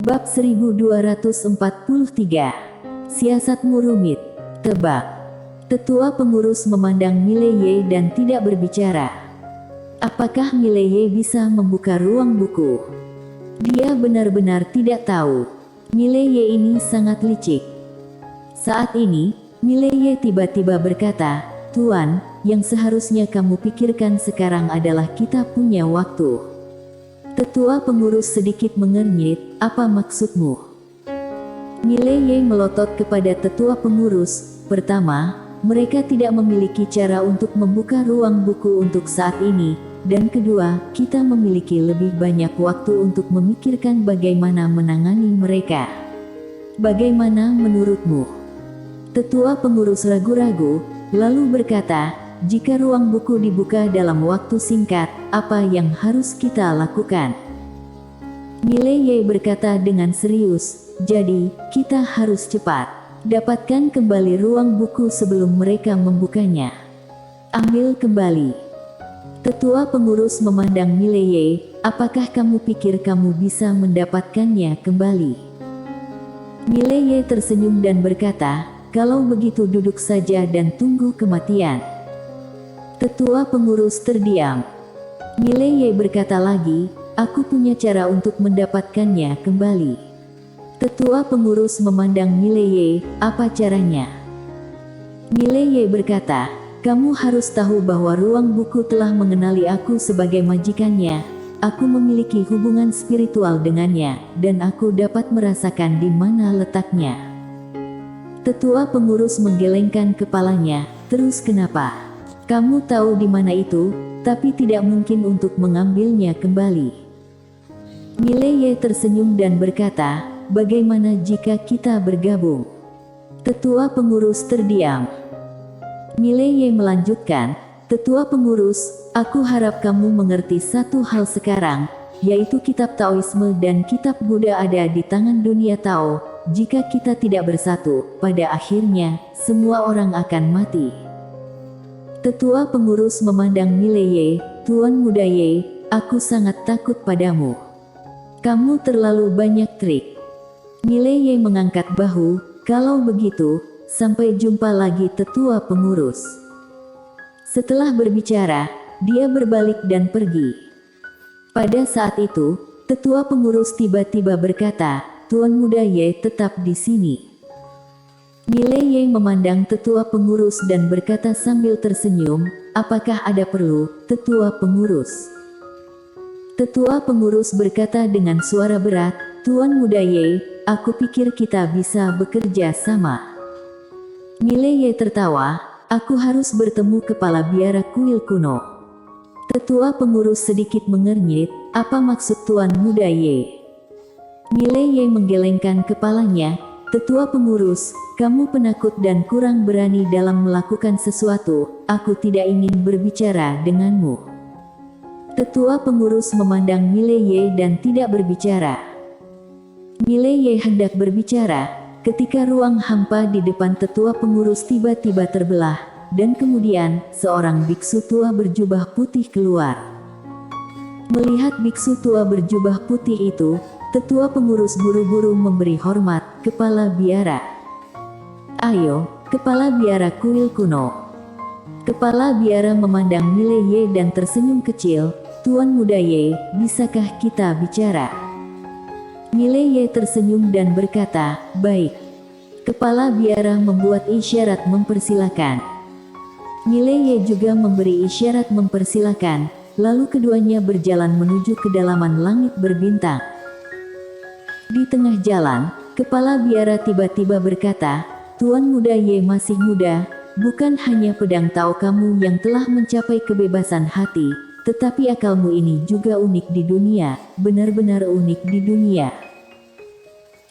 Bab 1243. Siasatmu rumit. Tebak. Tetua pengurus memandang Mileye dan tidak berbicara. Apakah Mileye bisa membuka ruang buku? Dia benar-benar tidak tahu. Mileye ini sangat licik. Saat ini, Mileye tiba-tiba berkata, "Tuan, yang seharusnya kamu pikirkan sekarang adalah kita punya waktu." Tetua pengurus sedikit mengernyit, "Apa maksudmu?" Mileye melotot kepada tetua pengurus. Pertama, mereka tidak memiliki cara untuk membuka ruang buku untuk saat ini. Dan kedua, kita memiliki lebih banyak waktu untuk memikirkan bagaimana menangani mereka. Bagaimana menurutmu? Tetua pengurus ragu-ragu, lalu berkata, "Jika ruang buku dibuka dalam waktu singkat, apa yang harus kita lakukan?" Mileye berkata dengan serius, "Jadi, kita harus cepat. Dapatkan kembali ruang buku sebelum mereka membukanya. Ambil kembali." Tetua pengurus memandang Mileye, "Apakah kamu pikir kamu bisa mendapatkannya kembali?" Mileye tersenyum dan berkata, "Kalau begitu duduk saja dan tunggu kematian." Tetua pengurus terdiam. Mileye berkata lagi, "Aku punya cara untuk mendapatkannya kembali." Tetua pengurus memandang Mileye, "Apa caranya?" Mileye berkata, "Kamu harus tahu bahwa ruang buku telah mengenali aku sebagai majikannya. Aku memiliki hubungan spiritual dengannya, dan aku dapat merasakan di mana letaknya." Tetua pengurus menggelengkan kepalanya, "Terus kenapa? Kamu tahu di mana itu, tapi tidak mungkin untuk mengambilnya kembali." Mileye tersenyum dan berkata, "Bagaimana jika kita bergabung?" Tetua pengurus terdiam. Mileye melanjutkan, "Tetua pengurus, aku harap kamu mengerti satu hal sekarang, yaitu kitab Taoisme dan kitab Buddha ada di tangan dunia Tao. Jika kita tidak bersatu, pada akhirnya, semua orang akan mati." Tetua pengurus memandang Mileye, "Tuan Muda Ye, aku sangat takut padamu. Kamu terlalu banyak trik." Mileye mengangkat bahu, "Kalau begitu, sampai jumpa lagi tetua pengurus." Setelah berbicara, dia berbalik dan pergi. Pada saat itu, tetua pengurus tiba-tiba berkata, "Tuan Muda Ye tetap di sini." Mileye memandang tetua pengurus dan berkata sambil tersenyum, "Apakah ada perlu, tetua pengurus?" Tetua pengurus berkata dengan suara berat, "Tuan Muda Ye, aku pikir kita bisa bekerja sama." Mileye tertawa, "Aku harus bertemu kepala biara kuil kuno." Tetua pengurus sedikit mengernyit, "Apa maksud Tuan Muda Ye?" Mileye menggelengkan kepalanya, "Tetua pengurus, kamu penakut dan kurang berani dalam melakukan sesuatu. Aku tidak ingin berbicara denganmu." Tetua pengurus memandang Mileye dan tidak berbicara. Mileye hendak berbicara, ketika ruang hampa di depan tetua pengurus tiba-tiba terbelah, dan kemudian, seorang biksu tua berjubah putih keluar. Melihat biksu tua berjubah putih itu, tetua pengurus buru-buru memberi hormat, "Kepala biara." "Ayo, kepala biara kuil kuno." Kepala biara memandang Mileye dan tersenyum kecil, "Tuan Muda Ye, bisakah kita bicara?" Mileye tersenyum dan berkata, "Baik." Kepala biara membuat isyarat mempersilakan. Mileye juga memberi isyarat mempersilakan, lalu keduanya berjalan menuju kedalaman langit berbintang. Di tengah jalan, kepala biara tiba-tiba berkata, "Tuan Muda Ye masih muda, bukan hanya pedang Tao kamu yang telah mencapai kebebasan hati, tetapi akalmu ini juga unik di dunia, benar-benar unik di dunia."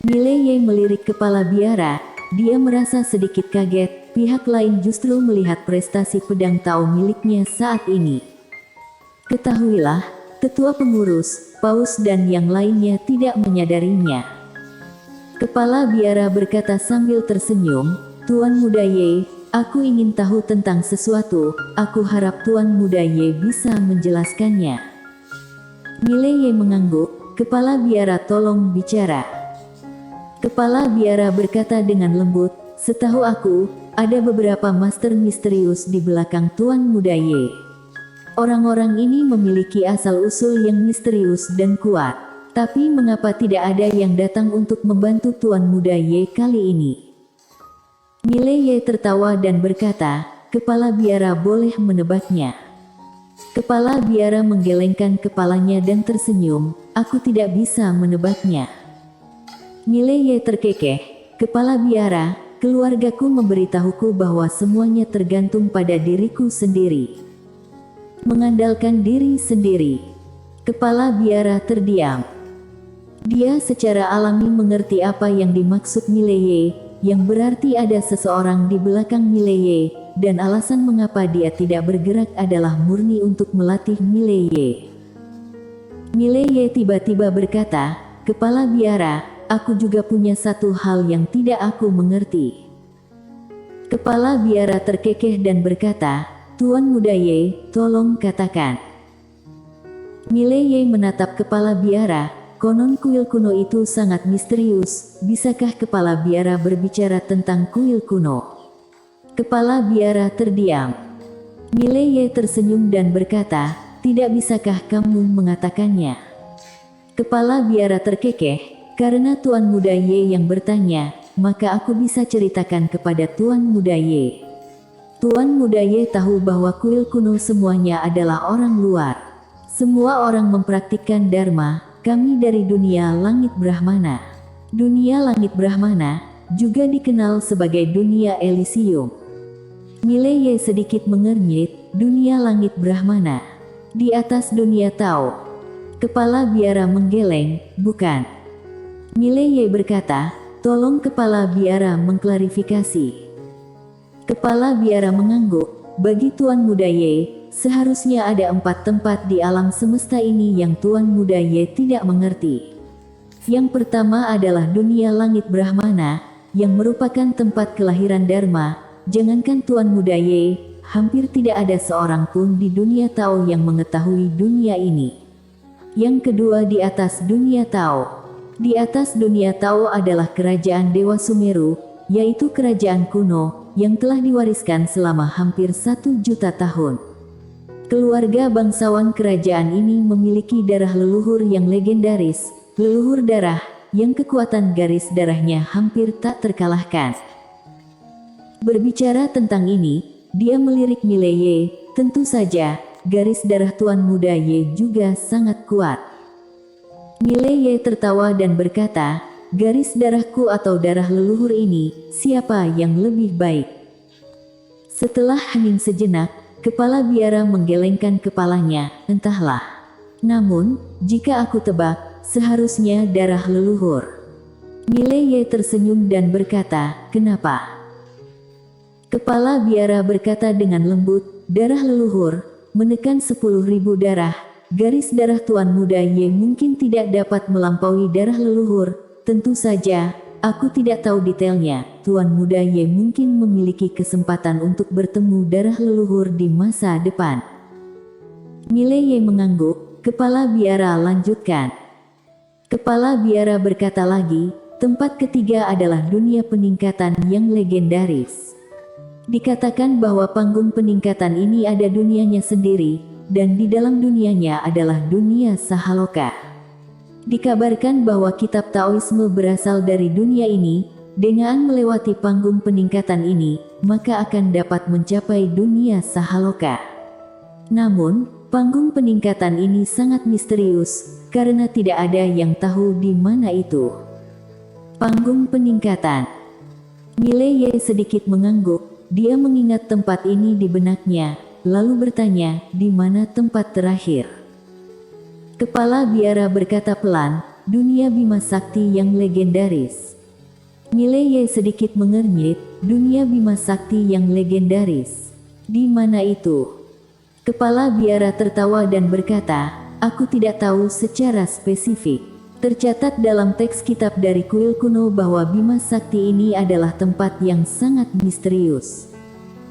Mileye melirik kepala biara, dia merasa sedikit kaget, pihak lain justru melihat prestasi pedang Tao miliknya saat ini. Ketahuilah, tetua pengurus, paus dan yang lainnya tidak menyadarinya. Kepala biara berkata sambil tersenyum, "Tuan Muda Ye, aku ingin tahu tentang sesuatu, aku harap Tuan Muda Ye bisa menjelaskannya." Mileye mengangguk, "Kepala biara tolong bicara." Kepala biara berkata dengan lembut, "Setahu aku, ada beberapa master misterius di belakang Tuan Muda Ye. Orang-orang ini memiliki asal-usul yang misterius dan kuat. Tapi mengapa tidak ada yang datang untuk membantu Tuan Muda Ye kali ini?" Mile Ye tertawa dan berkata, "Kepala biara boleh menebaknya." Kepala biara menggelengkan kepalanya dan tersenyum, "Aku tidak bisa menebaknya." Mile Ye terkekeh, "Kepala biara, keluargaku memberitahuku bahwa semuanya tergantung pada diriku sendiri. Mengandalkan diri sendiri." Kepala biara terdiam. Dia secara alami mengerti apa yang dimaksud Mile Ye, yang berarti ada seseorang di belakang Mile Ye, dan alasan mengapa dia tidak bergerak adalah murni untuk melatih Mile Ye. Mile Ye tiba-tiba berkata, "Kepala biara, aku juga punya satu hal yang tidak aku mengerti." Kepala biara terkekeh dan berkata, "Tuan Muda Ye, tolong katakan." Mile Ye menatap kepala biara, "Konon kuil kuno itu sangat misterius, bisakah kepala biara berbicara tentang kuil kuno?" Kepala biara terdiam. Mile Ye tersenyum dan berkata, "Tidak bisakah kamu mengatakannya?" Kepala biara terkekeh, "Karena Tuan Muda Ye yang bertanya, maka aku bisa ceritakan kepada Tuan Muda Ye." Tuan Muda Ye tahu bahwa kuil kuno semuanya adalah orang luar. Semua orang mempraktikkan Dharma, kami dari dunia langit Brahmana. Dunia langit Brahmana juga dikenal sebagai dunia Elysium. Mile Ye sedikit mengernyit, "Dunia langit Brahmana. Di atas dunia Tao." Kepala biara menggeleng, "Bukan." Mile Ye berkata, "Tolong kepala biara mengklarifikasi." Kepala biara mengangguk, "Bagi Tuan Muda Ye, seharusnya ada 4 tempat di alam semesta ini yang Tuan Muda Ye tidak mengerti. Yang pertama adalah dunia langit Brahmana, yang merupakan tempat kelahiran Dharma. Jangankan Tuan Muda Ye, hampir tidak ada seorang pun di dunia Tao yang mengetahui dunia ini. Yang kedua di atas dunia Tao. Di atas dunia Tao adalah kerajaan Dewa Sumeru, yaitu kerajaan kuno, yang telah diwariskan selama hampir 1 juta tahun. Keluarga bangsawan kerajaan ini memiliki darah leluhur yang legendaris, leluhur darah, yang kekuatan garis darahnya hampir tak terkalahkan." Berbicara tentang ini, dia melirik Mile Ye, "Tentu saja, garis darah Tuan Muda Ye juga sangat kuat." Mile Ye tertawa dan berkata, "Garis darahku atau darah leluhur ini, siapa yang lebih baik?" Setelah hening sejenak, kepala biara menggelengkan kepalanya, "Entahlah. Namun, jika aku tebak, seharusnya darah leluhur." Mile Ye tersenyum dan berkata, "Kenapa?" Kepala biara berkata dengan lembut, "Darah leluhur, menekan 10.000 darah, garis darah Tuan Muda Ye mungkin tidak dapat melampaui darah leluhur. Tentu saja, aku tidak tahu detailnya. Tuan Muda Ye mungkin memiliki kesempatan untuk bertemu darah leluhur di masa depan." Mile Ye mengangguk, kepala biara lanjutkan. Kepala biara berkata lagi, "Tempat ketiga adalah dunia peningkatan yang legendaris. Dikatakan bahwa panggung peningkatan ini ada dunianya sendiri, dan di dalam dunianya adalah dunia Sahaloka. Dikabarkan bahwa kitab Taoisme berasal dari dunia ini. Dengan melewati panggung peningkatan ini, maka akan dapat mencapai dunia Sahaloka. Namun, panggung peningkatan ini sangat misterius, karena tidak ada yang tahu di mana itu." Panggung peningkatan. Mile Ye sedikit mengangguk. Dia mengingat tempat ini di benaknya, lalu bertanya, "Di mana tempat terakhir?" Kepala biara berkata pelan, "Dunia Bima Sakti yang legendaris." Mile Ye sedikit mengernyit, "Dunia Bima Sakti yang legendaris. Di mana itu?" Kepala biara tertawa dan berkata, "Aku tidak tahu secara spesifik. Tercatat dalam teks kitab dari kuil kuno bahwa Bima Sakti ini adalah tempat yang sangat misterius.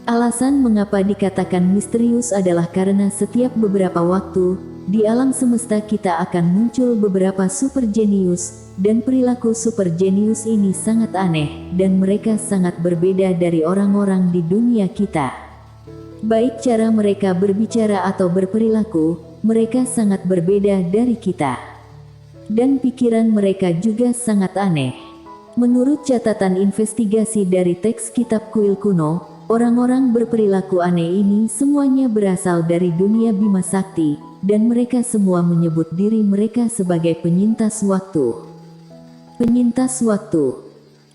Alasan mengapa dikatakan misterius adalah karena setiap beberapa waktu, di alam semesta kita akan muncul beberapa super jenius, dan perilaku super jenius ini sangat aneh, dan mereka sangat berbeda dari orang-orang di dunia kita. Baik cara mereka berbicara atau berperilaku, mereka sangat berbeda dari kita. Dan pikiran mereka juga sangat aneh. Menurut catatan investigasi dari teks kitab kuil kuno, orang-orang berperilaku aneh ini semuanya berasal dari dunia Bima Sakti, dan mereka semua menyebut diri mereka sebagai penyintas waktu. Penyintas waktu.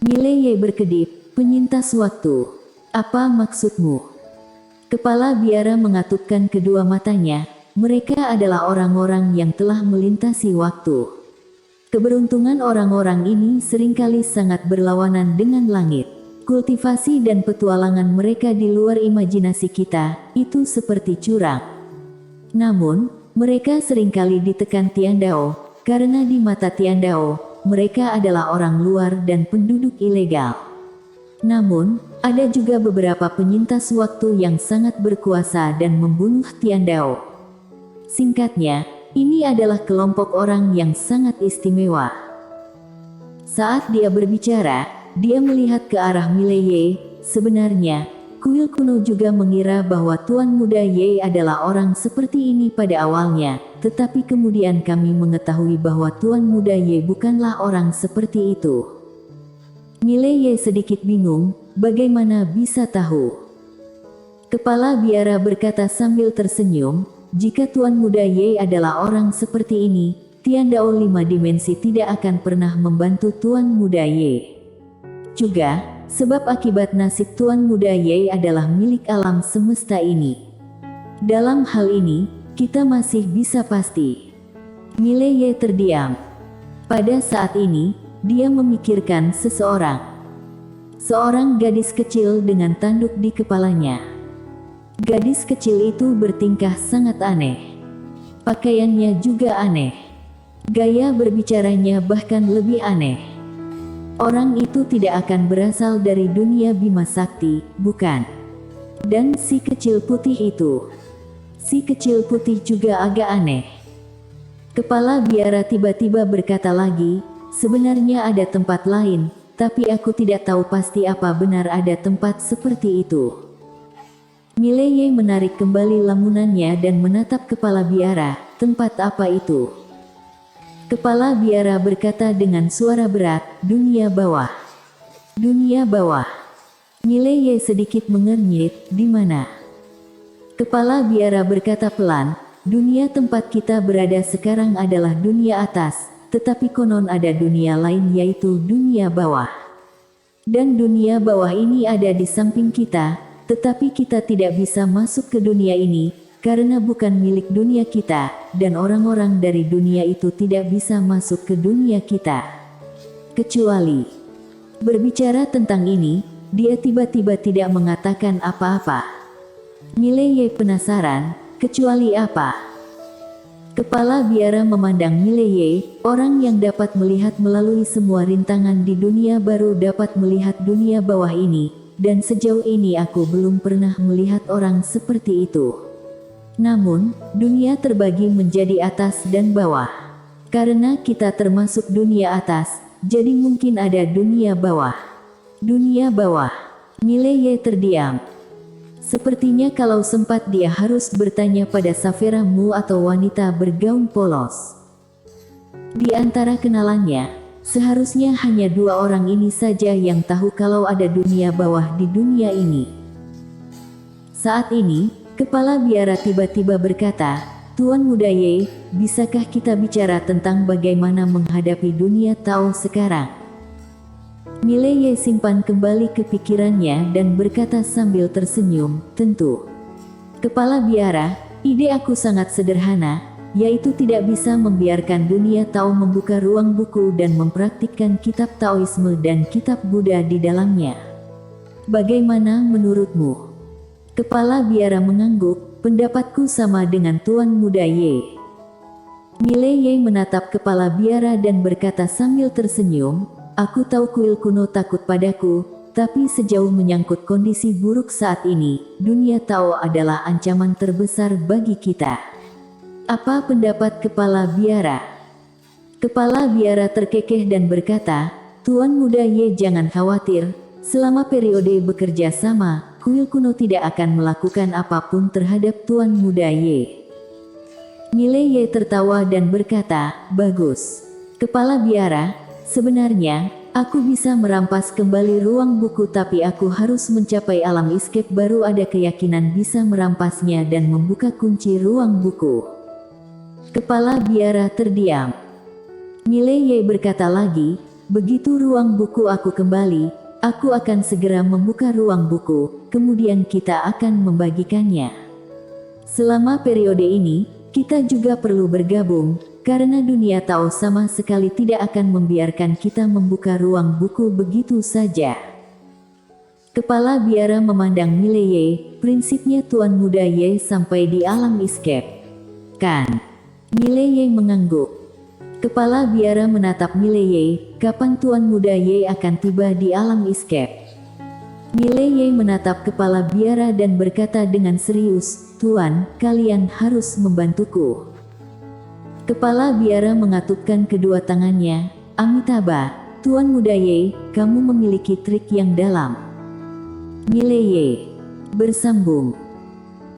Mileye berkedip, penyintas waktu. Apa maksudmu? Kepala biara mengatupkan kedua matanya, mereka adalah orang-orang yang telah melintasi waktu. Keberuntungan orang-orang ini seringkali sangat berlawanan dengan langit. Kultivasi dan petualangan mereka di luar imajinasi kita, itu seperti curang. Namun, mereka seringkali ditekan Tiandao, karena di mata Tiandao, mereka adalah orang luar dan penduduk ilegal. Namun, ada juga beberapa penyintas waktu yang sangat berkuasa dan membunuh Tiandao. Singkatnya, ini adalah kelompok orang yang sangat istimewa. Saat dia berbicara, dia melihat ke arah Mileye. Sebenarnya, kuil kuno juga mengira bahwa Tuan Muda Ye adalah orang seperti ini pada awalnya, tetapi kemudian kami mengetahui bahwa Tuan Muda Ye bukanlah orang seperti itu. Mileye sedikit bingung, bagaimana bisa tahu? Kepala biara berkata sambil tersenyum, jika Tuan Muda Ye adalah orang seperti ini, Tiandao 5 dimensi tidak akan pernah membantu Tuan Muda Ye. Juga, sebab akibat nasib Tuan Muda Ye adalah milik alam semesta ini. Dalam hal ini, kita masih bisa pasti. Mileye terdiam. Pada saat ini, dia memikirkan seseorang. Seorang gadis kecil dengan tanduk di kepalanya. Gadis kecil itu bertingkah sangat aneh. Pakaiannya juga aneh. Gaya berbicaranya bahkan lebih aneh. Orang itu tidak akan berasal dari dunia Bima Sakti, bukan? Dan si kecil putih itu. Si kecil putih juga agak aneh. Kepala biara tiba-tiba berkata lagi, sebenarnya ada tempat lain, tapi aku tidak tahu pasti apa benar ada tempat seperti itu. Mileye menarik kembali lamunannya dan menatap kepala biara, tempat apa itu? Kepala biara berkata dengan suara berat, dunia bawah. Dunia bawah. Mileye sedikit mengernyit, di mana? Kepala biara berkata pelan, dunia tempat kita berada sekarang adalah dunia atas, tetapi konon ada dunia lain yaitu dunia bawah. Dan dunia bawah ini ada di samping kita, tetapi kita tidak bisa masuk ke dunia ini, karena bukan milik dunia kita, dan orang-orang dari dunia itu tidak bisa masuk ke dunia kita. Kecuali, berbicara tentang ini, dia tiba-tiba tidak mengatakan apa-apa. Mileye penasaran, kecuali apa? Kepala biara memandang Mileye, orang yang dapat melihat melalui semua rintangan di dunia baru dapat melihat dunia bawah ini, dan sejauh ini aku belum pernah melihat orang seperti itu. Namun, dunia terbagi menjadi atas dan bawah. Karena kita termasuk dunia atas, jadi mungkin ada dunia bawah. Dunia bawah. Mileye terdiam. Sepertinya kalau sempat dia harus bertanya pada Safera Mu atau wanita bergaun polos. Di antara kenalannya, seharusnya hanya 2 orang ini saja yang tahu kalau ada dunia bawah di dunia ini. Saat ini, kepala biara tiba-tiba berkata, Tuan Muda Ye, bisakah kita bicara tentang bagaimana menghadapi dunia Tao sekarang? Mileye simpan kembali kepikirannya dan berkata sambil tersenyum, tentu. Kepala biara, ide aku sangat sederhana, yaitu tidak bisa membiarkan dunia Tao membuka ruang buku dan mempraktikkan kitab Taoisme dan kitab Buddha di dalamnya. Bagaimana menurutmu? Kepala biara mengangguk, pendapatku sama dengan Tuan Muda Ye. Mileye menatap kepala biara dan berkata sambil tersenyum, aku tahu kuil kuno takut padaku, tapi sejauh menyangkut kondisi buruk saat ini, dunia Tao adalah ancaman terbesar bagi kita. Apa pendapat Kepala Biara? Kepala Biara terkekeh dan berkata, Tuan Muda Ye jangan khawatir, selama periode bekerja sama, kuil kuno tidak akan melakukan apapun terhadap Tuan Muda Ye. Mile Ye tertawa dan berkata, bagus. Kepala Biara, sebenarnya, aku bisa merampas kembali ruang buku tapi aku harus mencapai alam escape baru ada keyakinan bisa merampasnya dan membuka kunci ruang buku. Kepala Biara terdiam. Mile Ye berkata lagi, begitu ruang buku aku kembali, aku akan segera membuka ruang buku, kemudian kita akan membagikannya. Selama periode ini, kita juga perlu bergabung, karena dunia Tao sama sekali tidak akan membiarkan kita membuka ruang buku begitu saja. Kepala Biara memandang Mile Ye, prinsipnya Tuan Muda Ye sampai di alam escape. Kan? Mile Ye mengangguk. Kepala Biara menatap Mile Ye, kapan Tuan Muda Ye akan tiba di alam escape? Mile Ye menatap Kepala Biara dan berkata dengan serius, Tuan, kalian harus membantuku. Kepala Biara mengatupkan kedua tangannya, Amitabha, Tuan Muda Ye, kamu memiliki trik yang dalam. Mile Ye bersambung.